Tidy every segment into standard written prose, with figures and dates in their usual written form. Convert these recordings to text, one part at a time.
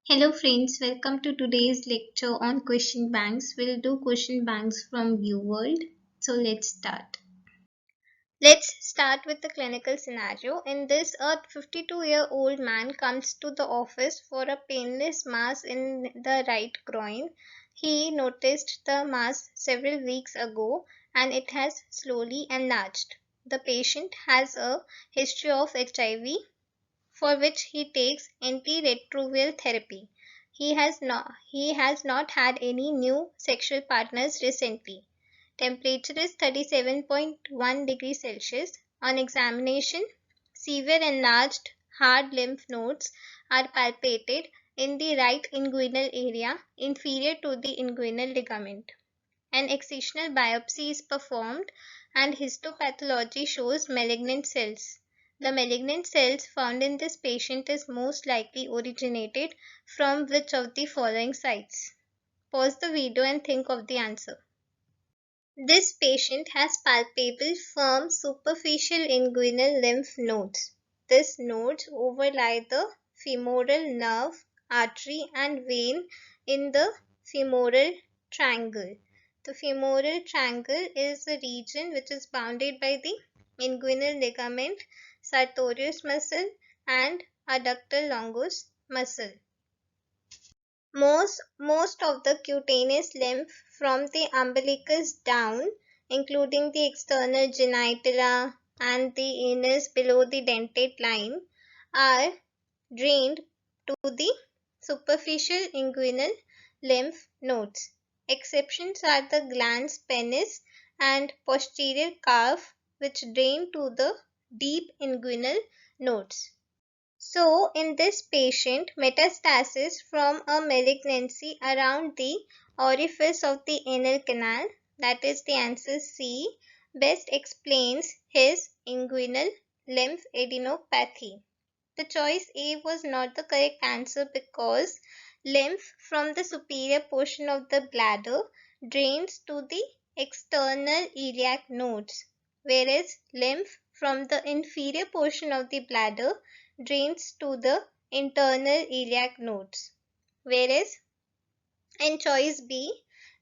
Hello friends, welcome to today's lecture on question banks. We'll do question banks from UWorld. So let's start. Let's start with the clinical scenario. In this, a 52-year-old man comes to the office for a painless mass in the right groin. He noticed the mass several weeks ago and it has slowly enlarged. The patient has a history of HIV for which he takes antiretroviral therapy. He has not had any new sexual partners recently. Temperature is 37.1 degrees Celsius. On examination, severe enlarged hard lymph nodes are palpated in the right inguinal area inferior to the inguinal ligament. An excisional biopsy is performed and histopathology shows malignant cells. The malignant cells found in this patient is most likely originated from which of the following sites? Pause the video and think of the answer. This patient has palpable firm superficial inguinal lymph nodes. These nodes overlie the femoral nerve, artery and vein in the femoral triangle. The femoral triangle is the region which is bounded by the inguinal ligament, sartorius muscle and adductor longus muscle. Most of the cutaneous lymph from the umbilicus down, including the external genitalia and the anus below the dentate line, are drained to the superficial inguinal lymph nodes. Exceptions are the glans penis and posterior calf, which drain to the deep inguinal nodes. So, in this patient, metastasis from a malignancy around the orifice of the anal canal, that is the answer C, best explains his inguinal lymph adenopathy. The choice A was not the correct answer because lymph from the superior portion of the bladder drains to the external iliac nodes, whereas lymph from the inferior portion of the bladder drains to the internal iliac nodes. Whereas in choice B,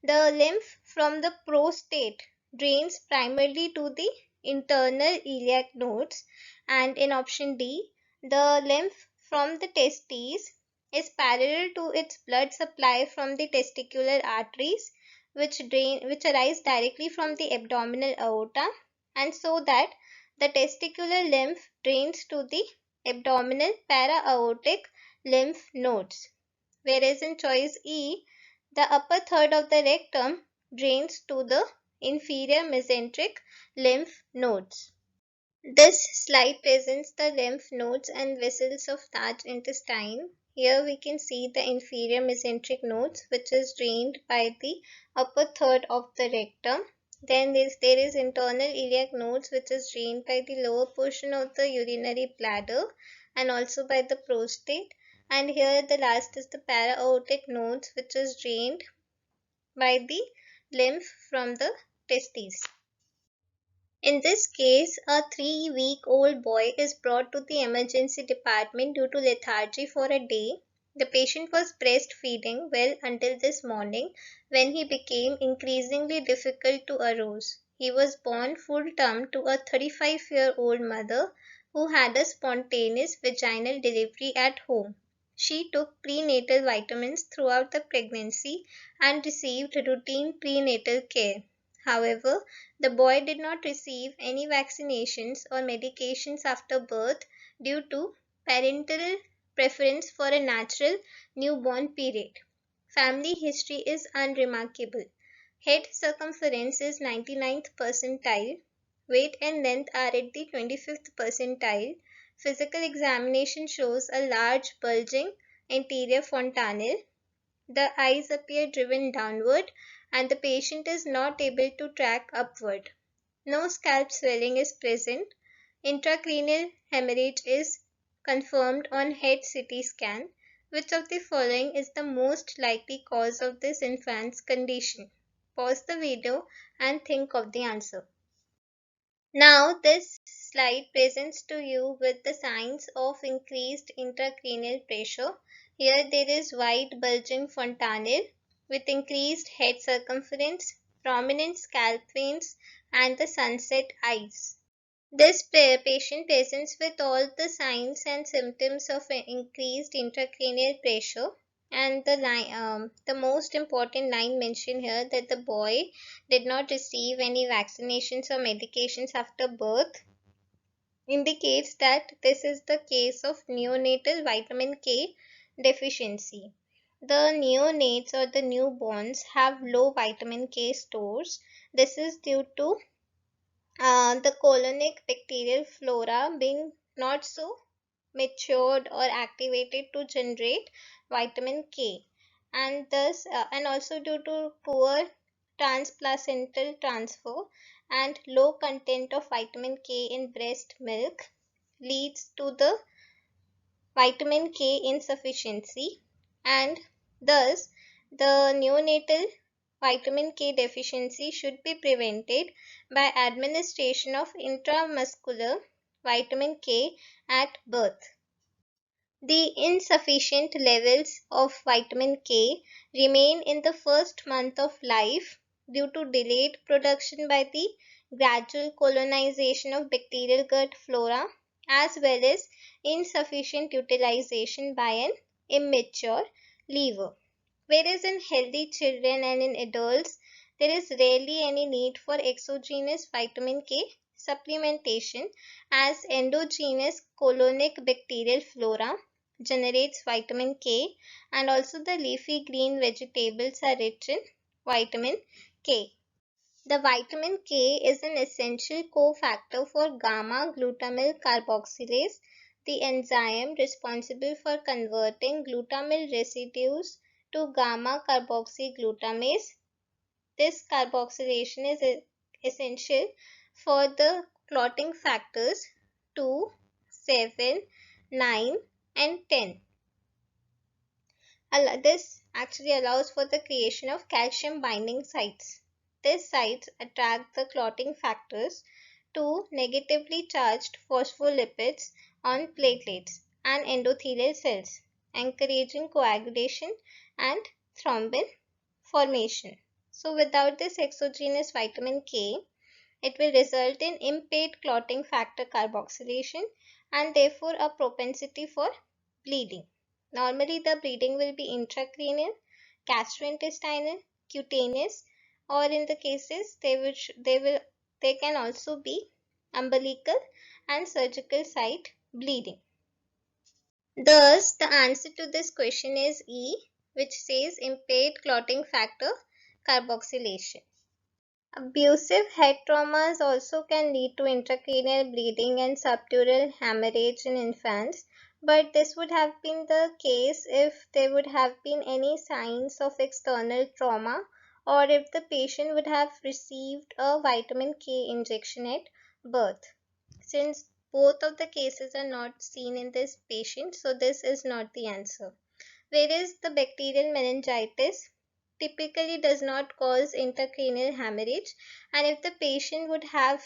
the lymph from the prostate drains primarily to the internal iliac nodes, and in option D, the lymph from the testes is parallel to its blood supply from the testicular arteries which arise directly from the abdominal aorta, and so that the testicular lymph drains to the abdominal para-aortic lymph nodes. Whereas in choice E, the upper third of the rectum drains to the inferior mesenteric lymph nodes. This slide presents the lymph nodes and vessels of large intestine. Here we can see the inferior mesenteric nodes, which is drained by the upper third of the rectum. Then there is internal iliac nodes, which is drained by the lower portion of the urinary bladder and also by the prostate. And here the last is the para-aortic nodes, which is drained by the lymph from the testes. In this case, a 3-week-old boy is brought to the emergency department due to lethargy for a day. The patient was breastfeeding well until this morning when he became increasingly difficult to arouse. He was born full term to a 35-year-old mother who had a spontaneous vaginal delivery at home. She took prenatal vitamins throughout the pregnancy and received routine prenatal care. However, the boy did not receive any vaccinations or medications after birth due to parental preference for a natural newborn period. Family history is unremarkable. Head circumference is 99th percentile. Weight and length are at the 25th percentile. Physical examination shows a large bulging anterior fontanelle. The eyes appear driven downward and the patient is not able to track upward. No scalp swelling is present. Intracranial hemorrhage is confirmed on head CT scan. Which of the following is the most likely cause of this infant's condition? Pause the video and think of the answer. Now this slide presents to you with the signs of increased intracranial pressure. Here there is wide bulging fontanelle with increased head circumference, prominent scalp veins and the sunset eyes. This patient presents with all the signs and symptoms of increased intracranial pressure, and the most important line mentioned here, that the boy did not receive any vaccinations or medications after birth, indicates that this is the case of neonatal vitamin K deficiency. The neonates or the newborns have low vitamin K stores. This is due to the colonic bacterial flora being not so matured or activated to generate vitamin K, and thus and also due to poor transplacental transfer and low content of vitamin K in breast milk leads to the vitamin K insufficiency, and thus the neonatal vitamin K deficiency should be prevented by administration of intramuscular vitamin K at birth. The insufficient levels of vitamin K remain in the first month of life due to delayed production by the gradual colonization of bacterial gut flora, as well as insufficient utilization by an immature liver. Whereas in healthy children and in adults, there is rarely any need for exogenous vitamin K supplementation, as endogenous colonic bacterial flora generates vitamin K, and also the leafy green vegetables are rich in vitamin K. The vitamin K is an essential cofactor for gamma glutamyl carboxylase, the enzyme responsible for converting glutamyl residues to gamma carboxyglutamase. This carboxylation is essential for the clotting factors 2, 7, 9 and 10. This actually allows for the creation of calcium binding sites. These sites attract the clotting factors to negatively charged phospholipids on platelets and endothelial cells, encouraging coagulation and thrombin formation. So without this exogenous vitamin K, it will result in impaired clotting factor carboxylation and therefore a propensity for bleeding. Normally the bleeding will be intracranial, gastrointestinal, cutaneous, or in the cases they can also be umbilical and surgical site bleeding. Thus the answer to this question is E, which says impaired clotting factor carboxylation. Abusive head traumas also can lead to intracranial bleeding and subdural hemorrhage in infants, but this would have been the case if there would have been any signs of external trauma, or if the patient would have received a vitamin K injection at birth. Since both of the cases are not seen in this patient, so this is not the answer. Whereas the bacterial meningitis typically does not cause intracranial hemorrhage, and if the patient would have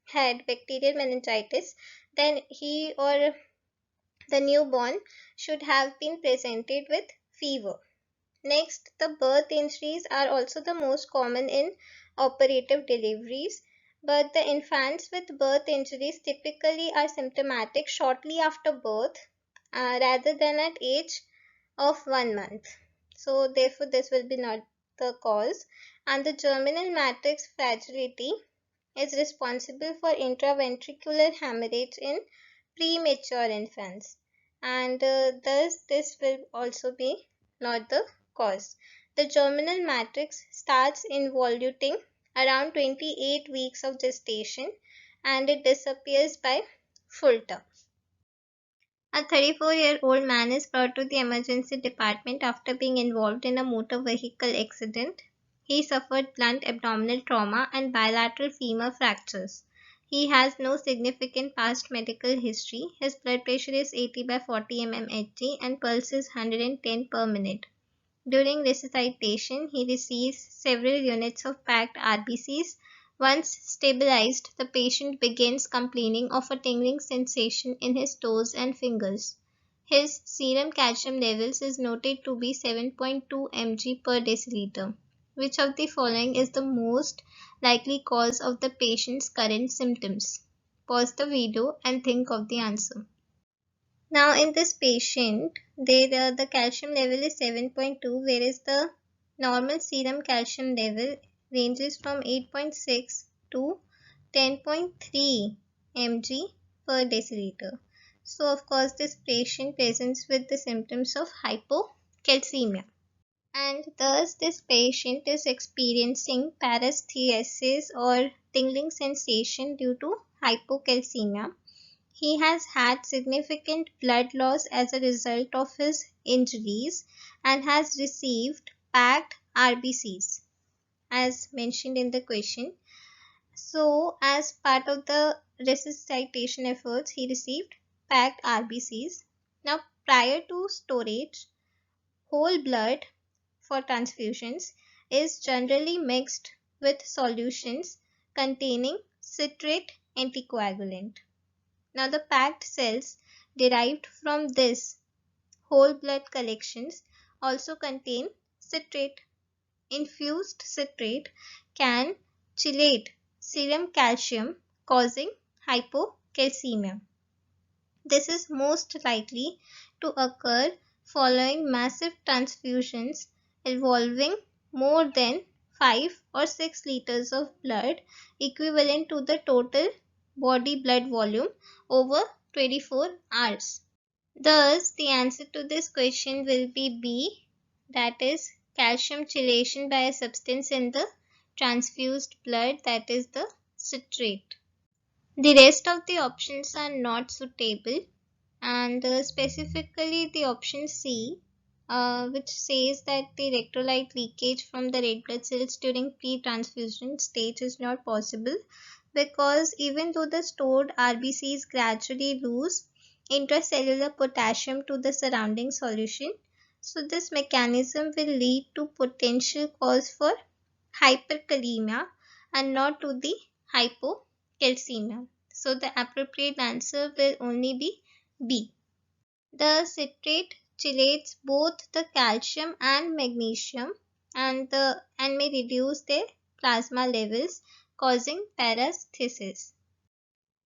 had bacterial meningitis, then he or the newborn should have been presented with fever. Next, the birth injuries are also the most common in operative deliveries, but the infants with birth injuries typically are symptomatic shortly after birth rather than at age of 1 month. So therefore this will be not the cause. And the germinal matrix fragility is responsible for intraventricular hemorrhage in premature infants, and thus this will also be not the cause. The germinal matrix starts involuting around 28 weeks of gestation, and it disappears by full term. A 34-year-old man is brought to the emergency department after being involved in a motor vehicle accident. He suffered blunt abdominal trauma and bilateral femur fractures. He has no significant past medical history. His blood pressure is 80 by 40 mmHg and pulse is 110 per minute. During resuscitation, he receives several units of packed RBCs, Once stabilized, the patient begins complaining of a tingling sensation in his toes and fingers. His serum calcium levels is noted to be 7.2 mg per deciliter. Which of the following is the most likely cause of the patient's current symptoms? Pause the video and think of the answer. Now in this patient, the calcium level is 7.2, whereas the normal serum calcium level ranges from 8.6 to 10.3 mg per deciliter. So of course this patient presents with the symptoms of hypocalcemia. And thus this patient is experiencing paresthesis or tingling sensation due to hypocalcemia. He has had significant blood loss as a result of his injuries and has received packed RBCs as mentioned in the question. So, as part of the resuscitation efforts, he received packed RBCs. Now, prior to storage, whole blood for transfusions is generally mixed with solutions containing citrate anticoagulant. Now, the packed cells derived from this whole blood collections also contain citrate. Infused citrate can chelate serum calcium, causing hypocalcemia. This is most likely to occur following massive transfusions involving more than 5 or 6 liters of blood, equivalent to the total body blood volume over 24 hours. Thus, the answer to this question will be B, that is calcium chelation by a substance in the transfused blood, that is the citrate. The rest of the options are not suitable, and specifically the option C, which says that the electrolyte leakage from the red blood cells during pre-transfusion stage is not possible, because even though the stored RBCs gradually lose intracellular potassium to the surrounding solution, so this mechanism will lead to potential cause for hyperkalemia and not to the hypocalcemia. So the appropriate answer will only be B. The citrate chelates both the calcium and magnesium and may reduce their plasma levels, causing paresthesis.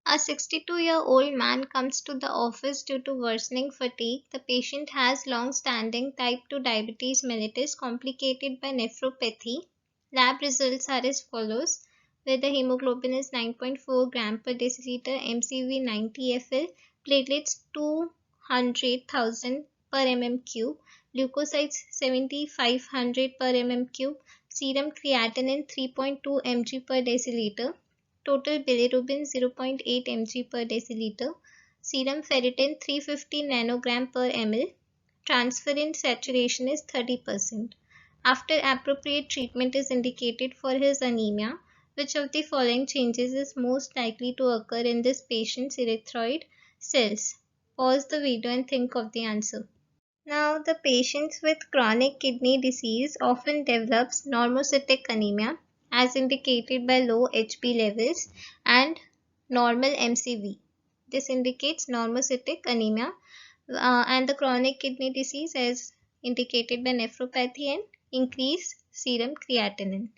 A 62-year-old man comes to the office due to worsening fatigue. The patient has long-standing type 2 diabetes mellitus complicated by nephropathy. Lab results are as follows, where the hemoglobin is 9.4 gram per deciliter, MCV 90 FL, platelets 200,000 per mm cube, leukocytes 7,500 per mm cube, serum creatinine 3.2 mg per deciliter, total bilirubin 0.8 mg per deciliter, serum ferritin 350 nanogram per ml, transferrin saturation is 30%. After appropriate treatment is indicated for his anemia, which of the following changes is most likely to occur in this patient's erythroid cells? Pause the video and think of the answer. Now, the patients with chronic kidney disease often develops normocytic anemia as indicated by low HB levels and normal MCV. This indicates normocytic anemia, and the chronic kidney disease as indicated by nephropathy and increased serum creatinine.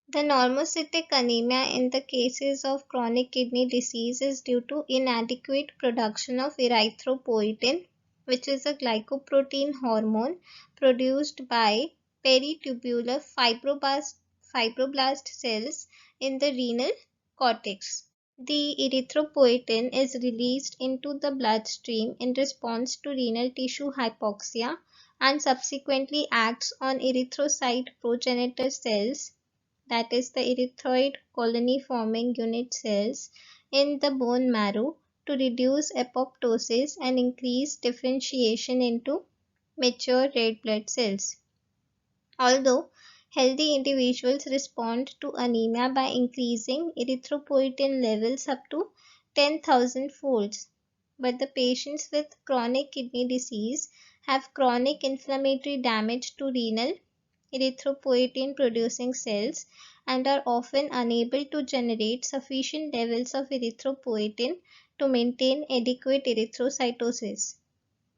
The normocytic anemia in the cases of chronic kidney disease is due to inadequate production of erythropoietin, which is a glycoprotein hormone produced by peritubular fibroblast cells in the renal cortex. The erythropoietin is released into the bloodstream in response to renal tissue hypoxia and subsequently acts on erythrocyte progenitor cells, that is the erythroid colony forming unit cells, in the bone marrow to reduce apoptosis and increase differentiation into mature red blood cells. Although healthy individuals respond to anemia by increasing erythropoietin levels up to 10,000 folds, but the patients with chronic kidney disease have chronic inflammatory damage to renal erythropoietin producing cells and are often unable to generate sufficient levels of erythropoietin to maintain adequate erythrocytosis.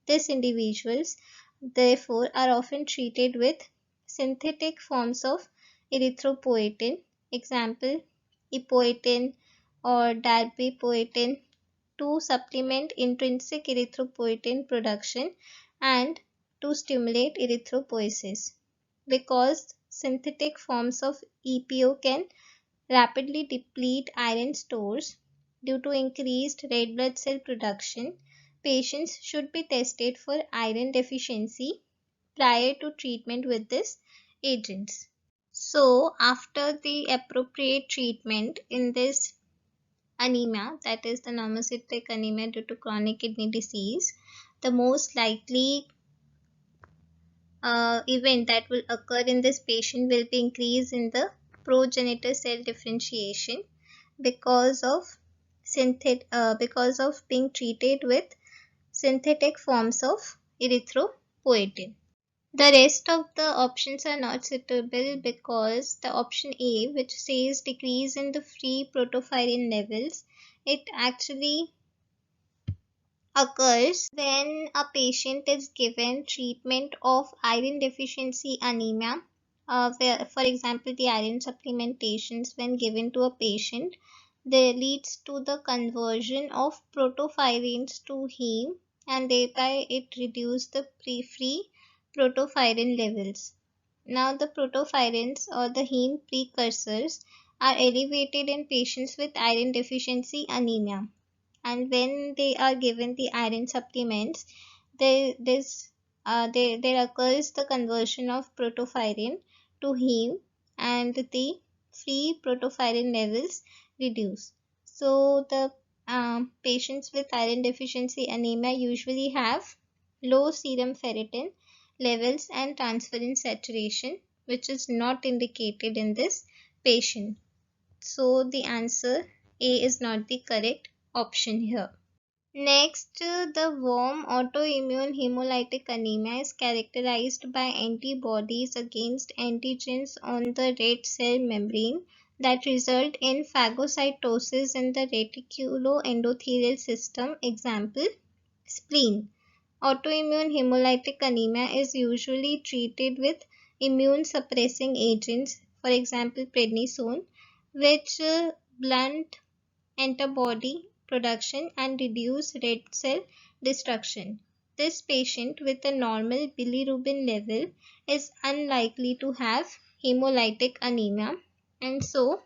These individuals, therefore, are often treated with synthetic forms of erythropoietin, example epoetin or dalbepoetin, to supplement intrinsic erythropoietin production and to stimulate erythropoiesis. Because synthetic forms of EPO can rapidly deplete iron stores due to increased red blood cell production, patients should be tested for iron deficiency prior to treatment with these agents. So, after the appropriate treatment in this anemia, that is the normocytic anemia due to chronic kidney disease, the most likely event that will occur in this patient will be increase in the progenitor cell differentiation because of because of being treated with synthetic forms of erythropoietin. The rest of the options are not suitable because the option A, which says decrease in the free protoporphyrin levels, it actually occurs when a patient is given treatment of iron deficiency anemia. Where, for example, the iron supplementations when given to a patient, they leads to the conversion of protoporphyrins to heme, and thereby it reduces the free protoporphyrin levels. Now the protoporphyrins or the heme precursors are elevated in patients with iron deficiency anemia, and when they are given the iron supplements, there occurs the conversion of protoporphyrin to heme, and the free protoporphyrin levels reduce. So the patients with iron deficiency anemia usually have low serum ferritin levels and transferrin saturation, which is not indicated in this patient. So the answer A is not the correct option here. Next, the warm autoimmune hemolytic anemia is characterized by antibodies against antigens on the red cell membrane that result in phagocytosis in the reticuloendothelial system, example spleen. Autoimmune hemolytic anemia is usually treated with immune suppressing agents, for example prednisone, which blunt antibody production and reduce red cell destruction. This patient with a normal bilirubin level is unlikely to have hemolytic anemia, and so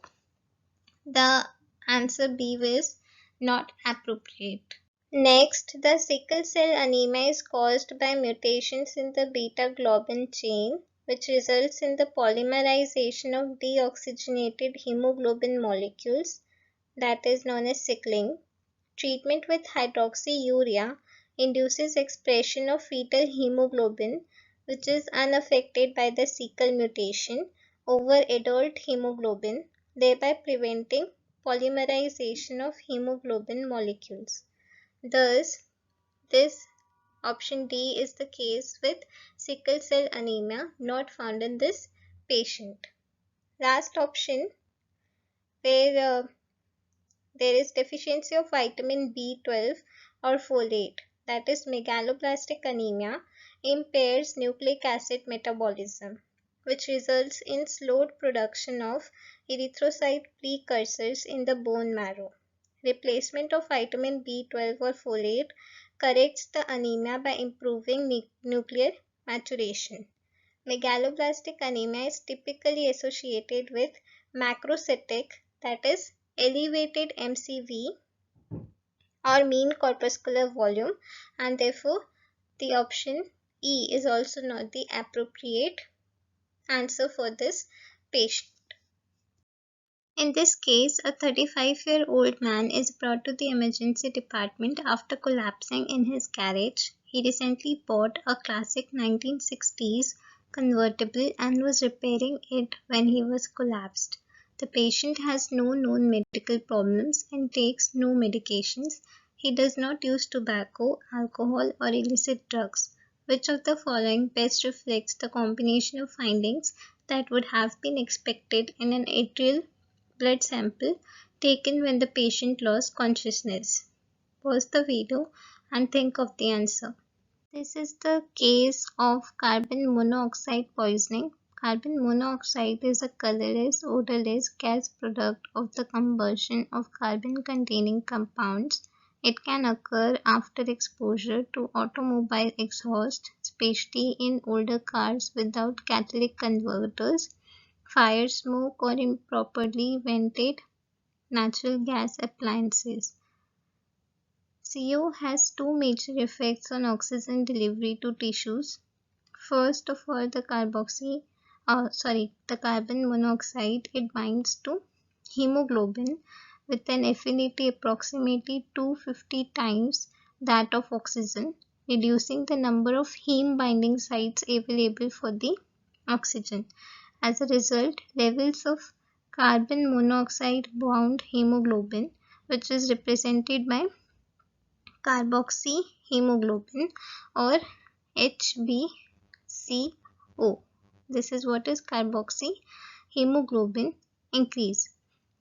the answer B is not appropriate. Next, the sickle cell anemia is caused by mutations in the beta globin chain, which results in the polymerization of deoxygenated hemoglobin molecules, that is known as sickling. Treatment with hydroxyurea induces expression of fetal hemoglobin, which is unaffected by the sickle mutation, over adult hemoglobin, thereby preventing polymerization of hemoglobin molecules. Thus, this option D is the case with sickle cell anemia, not found in this patient. Last option, where there is deficiency of vitamin B12 or folate, that is megaloblastic anemia, impairs nucleic acid metabolism, which results in slowed production of erythrocyte precursors in the bone marrow. Replacement of vitamin B12 or folate corrects the anemia by improving nuclear maturation. Megaloblastic anemia is typically associated with macrocytic, that is elevated MCV or mean corpuscular volume, and therefore the option E is also not the appropriate answer for this patient. In this case, a 35-year-old man is brought to the emergency department after collapsing in his garage. He recently bought a classic 1960s convertible and was repairing it when he was collapsed. The patient has no known medical problems and takes no medications. He does not use tobacco, alcohol, or illicit drugs. Which of the following best reflects the combination of findings that would have been expected in an atrial blood sample taken when the patient lost consciousness? Pause the video and think of the answer. This is the case of carbon monoxide poisoning. Carbon monoxide is a colorless, odorless gas product of the combustion of carbon-containing compounds. It can occur after exposure to automobile exhaust, especially in older cars without catalytic converters, fire smoke, or improperly vented natural gas appliances. CO has two major effects on oxygen delivery to tissues. First of all, the carbon monoxide, it binds to hemoglobin with an affinity approximately 250 times that of oxygen, reducing the number of heme binding sites available for the oxygen. As a result, levels of carbon monoxide bound hemoglobin, which is represented by carboxyhemoglobin or HbCO. This is what is carboxyhemoglobin increase.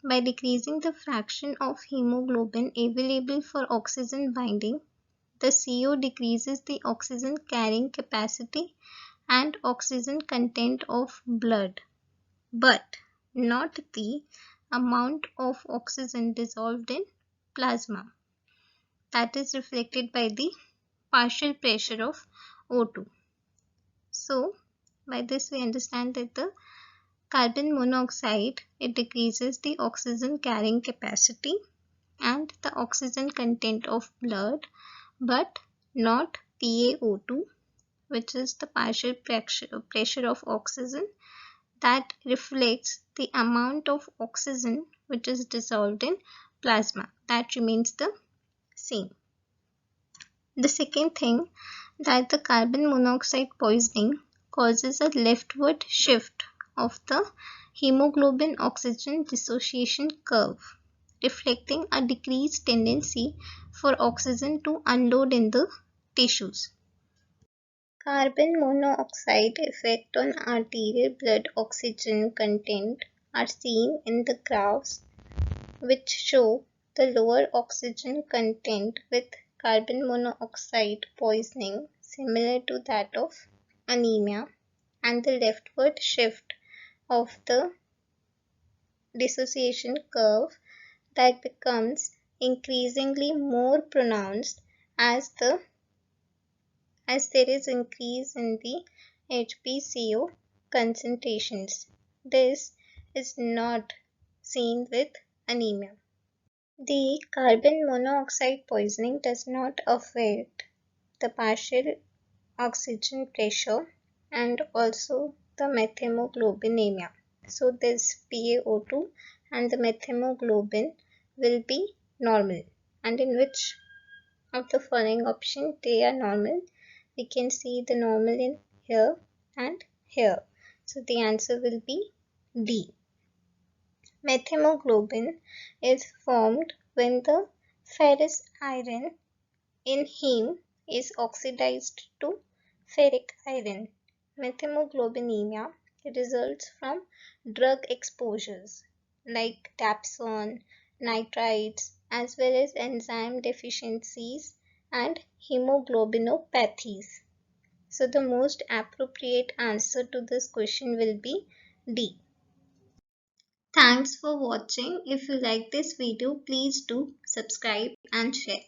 By decreasing the fraction of hemoglobin available for oxygen binding, the CO decreases the oxygen carrying capacity and oxygen content of blood, but not the amount of oxygen dissolved in plasma. That is reflected by the partial pressure of O2. So, by this we understand that the carbon monoxide, it decreases the oxygen carrying capacity and the oxygen content of blood, but not PaO2, which is the partial pressure of oxygen that reflects the amount of oxygen which is dissolved in plasma. That remains the same. The second thing, that the carbon monoxide poisoning causes a leftward shift of the hemoglobin oxygen dissociation curve, reflecting a decreased tendency for oxygen to unload in the tissues. Carbon monoxide effect on arterial blood oxygen content are seen in the graphs which show the lower oxygen content with carbon monoxide poisoning similar to that of anemia, and the leftward shift of the dissociation curve that becomes increasingly more pronounced as there is increase in the HbCO concentrations. This is not seen with anemia. The carbon monoxide poisoning does not affect the partial oxygen pressure and also the methemoglobinemia. So this PaO2 and the methemoglobin will be normal. And in which of the following option they are normal? We can see the normal in here and here. So the answer will be D. Methemoglobin is formed when the ferrous iron in heme is oxidized to ferric iron. Methemoglobinemia results from drug exposures like dapsone, nitrites, as well as enzyme deficiencies and hemoglobinopathies. So the most appropriate answer to this question will be D. Thanks for watching. If you like this video, please do subscribe and share.